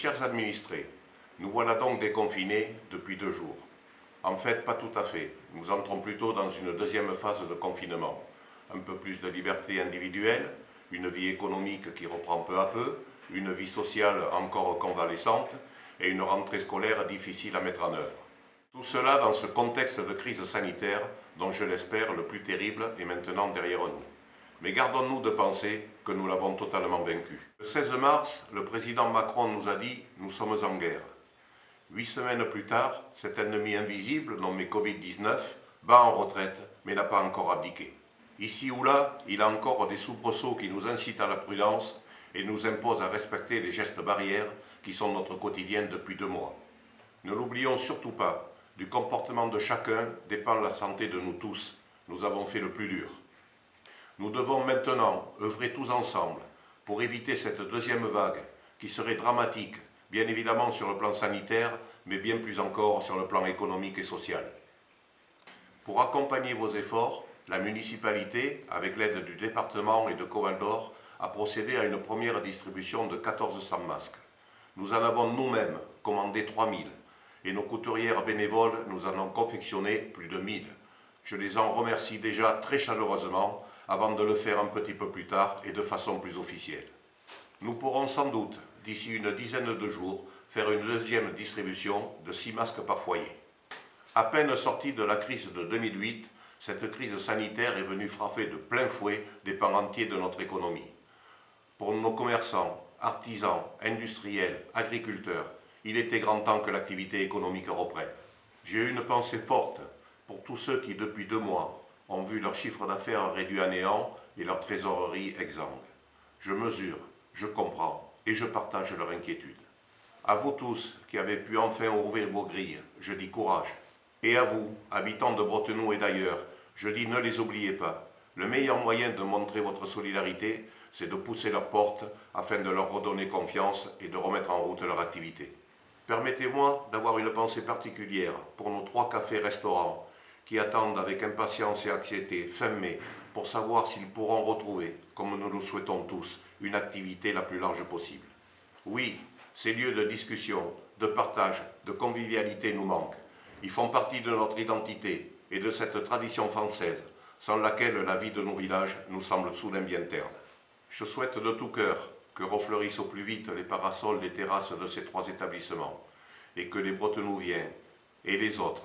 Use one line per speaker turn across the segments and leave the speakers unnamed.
Chers administrés, nous voilà donc déconfinés depuis 2 jours. En fait, pas tout à fait. Nous entrons plutôt dans une deuxième phase de confinement. Un peu plus de liberté individuelle, une vie économique qui reprend peu à peu, une vie sociale encore convalescente et une rentrée scolaire difficile à mettre en œuvre. Tout cela dans ce contexte de crise sanitaire dont je l'espère le plus terrible est maintenant derrière nous. Mais gardons-nous de penser que nous l'avons totalement vaincu. Le 16 mars, le président Macron nous a dit « Nous sommes en guerre ». 8 semaines plus tard, cet ennemi invisible, nommé Covid-19, bat en retraite, mais n'a pas encore abdiqué. Ici ou là, il a encore des soubresauts qui nous incitent à la prudence et nous imposent à respecter les gestes barrières qui sont notre quotidien depuis 2 mois. Ne l'oublions surtout pas, du comportement de chacun dépend la santé de nous tous. Nous avons fait le plus dur. Nous devons maintenant œuvrer tous ensemble pour éviter cette deuxième vague qui serait dramatique, bien évidemment sur le plan sanitaire, mais bien plus encore sur le plan économique et social. Pour accompagner vos efforts, la municipalité, avec l'aide du département et de Coval d'Or, a procédé à une première distribution de 1400 masques. Nous en avons nous-mêmes commandé 3000 et nos couturières bénévoles nous en ont confectionné plus de 1000. Je les en remercie déjà très chaleureusement avant de le faire un petit peu plus tard et de façon plus officielle. Nous pourrons sans doute, d'ici une dizaine de jours, faire une deuxième distribution de 6 masques par foyer. À peine sortie de la crise de 2008, cette crise sanitaire est venue frapper de plein fouet des pans entiers de notre économie. Pour nos commerçants, artisans, industriels, agriculteurs, il était grand temps que l'activité économique reprenne. J'ai eu une pensée forte pour tous ceux qui, depuis 2 mois, ont vu leur chiffre d'affaires réduit à néant et leur trésorerie exsangue. Je mesure, je comprends et je partage leur inquiétude. À vous tous qui avez pu enfin ouvrir vos grilles, je dis courage. Et à vous, habitants de Bretenoux et d'ailleurs, je dis ne les oubliez pas. Le meilleur moyen de montrer votre solidarité, c'est de pousser leurs portes afin de leur redonner confiance et de remettre en route leur activité. Permettez-moi d'avoir une pensée particulière pour nos 3 cafés-restaurants qui attendent avec impatience et anxiété fin mai pour savoir s'ils pourront retrouver, comme nous le souhaitons tous, une activité la plus large possible. Oui, ces lieux de discussion, de partage, de convivialité nous manquent. Ils font partie de notre identité et de cette tradition française, sans laquelle la vie de nos villages nous semble soudain bien terne. Je souhaite de tout cœur que refleurissent au plus vite les parasols des terrasses de ces 3 établissements et que les Bretenouviens et les autres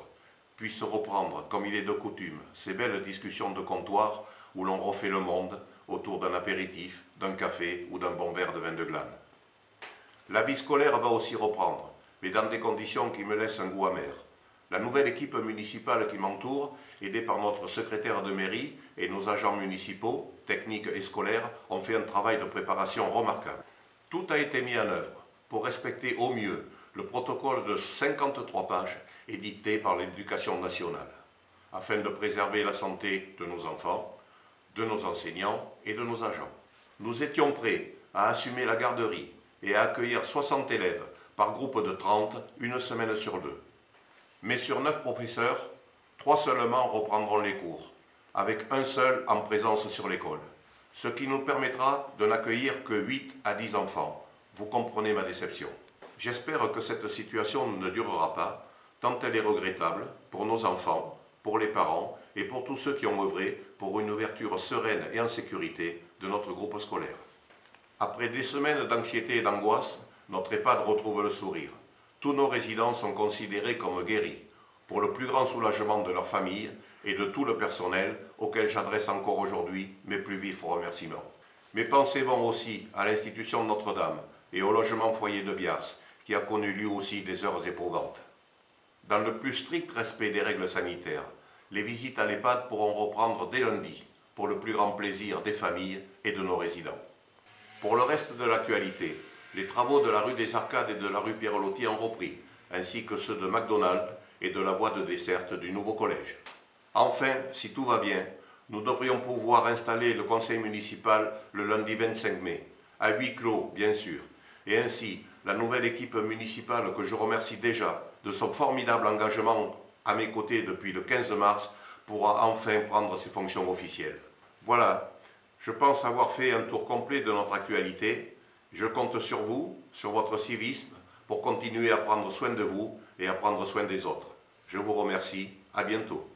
puissent reprendre, comme il est de coutume, ces belles discussions de comptoir où l'on refait le monde autour d'un apéritif, d'un café ou d'un bon verre de vin de glane. La vie scolaire va aussi reprendre, mais dans des conditions qui me laissent un goût amer. La nouvelle équipe municipale qui m'entoure, aidée par notre secrétaire de mairie et nos agents municipaux, techniques et scolaires, ont fait un travail de préparation remarquable. Tout a été mis en œuvre pour respecter au mieux le protocole de 53 pages édicté par l'Éducation nationale, afin de préserver la santé de nos enfants, de nos enseignants et de nos agents. Nous étions prêts à assumer la garderie et à accueillir 60 élèves par groupe de 30, une semaine sur 2. Mais sur 9 professeurs, 3 seulement reprendront les cours, avec un seul en présence sur l'école, ce qui nous permettra de n'accueillir que 8 à 10 enfants. Vous comprenez ma déception. J'espère que cette situation ne durera pas, tant elle est regrettable pour nos enfants, pour les parents et pour tous ceux qui ont œuvré pour une ouverture sereine et en sécurité de notre groupe scolaire. Après des semaines d'anxiété et d'angoisse, notre EHPAD retrouve le sourire. Tous nos résidents sont considérés comme guéris, pour le plus grand soulagement de leurs familles et de tout le personnel auquel j'adresse encore aujourd'hui mes plus vifs remerciements. Mes pensées vont aussi à l'institution Notre-Dame et au logement foyer de Biars, qui a connu lui aussi des heures éprouvantes. Dans le plus strict respect des règles sanitaires, les visites à l'EHPAD pourront reprendre dès lundi, pour le plus grand plaisir des familles et de nos résidents. Pour le reste de l'actualité, les travaux de la rue des Arcades et de la rue Pierre-Loti ont repris, ainsi que ceux de McDonald's et de la voie de desserte du nouveau collège. Enfin, si tout va bien, nous devrions pouvoir installer le conseil municipal le lundi 25 mai, à huis clos bien sûr, et ainsi la nouvelle équipe municipale que je remercie déjà de son formidable engagement à mes côtés depuis le 15 mars pourra enfin prendre ses fonctions officielles. Voilà, je pense avoir fait un tour complet de notre actualité. Je compte sur vous, sur votre civisme, pour continuer à prendre soin de vous et à prendre soin des autres. Je vous remercie. À bientôt.